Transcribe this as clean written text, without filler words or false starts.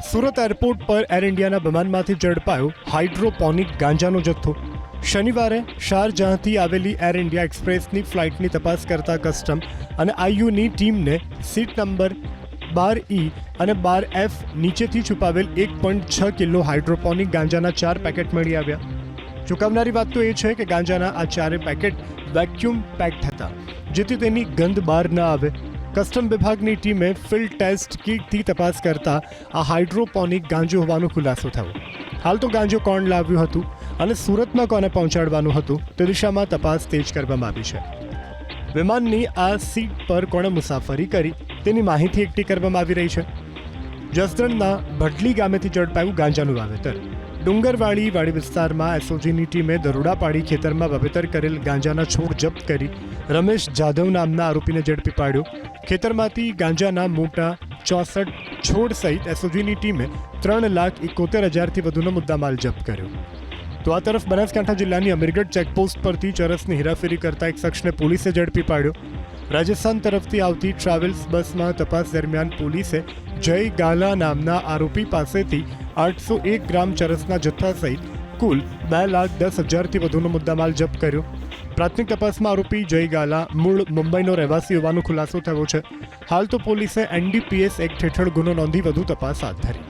Surat airport પર air ઇન્ડિયાના વિમાનમાંથી ઝડપાયો hydroponic ગાંજાનો જથ્થો. શનિવારે શારજહાંથી આવેલી એર ઇન્ડિયા એક્સપ્રેસની ફ્લાઇટની તપાસ કરતા કસ્ટમ અને આઈયુની ટીમને સીટ નંબર 12E અને 12F નીચેથી છુપાવેલ 1.6 કિલો હાઇડ્રોપોનિક ગાંજાના 4 પેકેટ મળી આવ્યા. ચોંકાવનારી વાત તો એ છે કે ગાંજાના આ 4 પેકેટ વેક્યુમ પેક્ડ હતા, જેથી તેની ગંધ બહાર ન આવે. કસ્ટમ વિભાગની ટીમે ફિલ્ડ ટેસ્ટ કિટથી તપાસ કરતા આ હાઇડ્રોપોનિક ગાંજો હોવાનો ખુલાસો થયો. હાલ તો ગાંજો કોણ લાવ્યું હતું અને સુરતમાં કોને પહોંચાડવાનું હતું તે દિશામાં તપાસ તેજ કરવામાં આવી છે. વિમાનની આ સીટ પર કોણે મુસાફરી કરી તેની માહિતી એકઠી કરવામાં આવી રહી છે. જસદણના ભડલી ગામેથી ઝડપાયું ગાંજાનું વાવેતર. ડુંગરવાડી વાડી વિસ્તારમાં એસઓજીની ટીમે દરોડા પાડી ખેતરમાં વાવેતર કરેલ ગાંજાના છોડ જપ્ત કરી રમેશ જાધવ નામના આરોપીને ઝડપી પાડ્યો. ખેતરમાંથી ગાંજાના મોટા 64 છોડ સહિત એસઓજીની ટીમે 3,71,000થી વધુનો મુદ્દામાલ જપ્ત કર્યો. તો આ તરફ બનાસકાંઠા જિલ્લાની અમીરગઢ ચેકપોસ્ટ પરથી ચરસની હેરાફેરી કરતા એક શખ્સને પોલીસે ઝડપી પાડ્યો. રાજસ્થાન તરફથી આવતી ટ્રાવેલ્સ બસમાં તપાસ દરમિયાન પોલીસે જય ગાલા નામના આરોપી પાસેથી 801 ગ્રામ ચરસના જથ્થા સહિત કુલ 2,10,000થી વધુનો મુદ્દામાલ જપ્ત કર્યો. પ્રાથમિક તપાસમાં આરોપી જય ગાલા મૂળ મુંબઈનો રહેવાસી હોવાનો ખુલાસો થયો છે. હાલ તો પોલીસે NDPS એક્ટ હેઠળ ગુનો નોંધી વધુ તપાસ હાથ ધરી.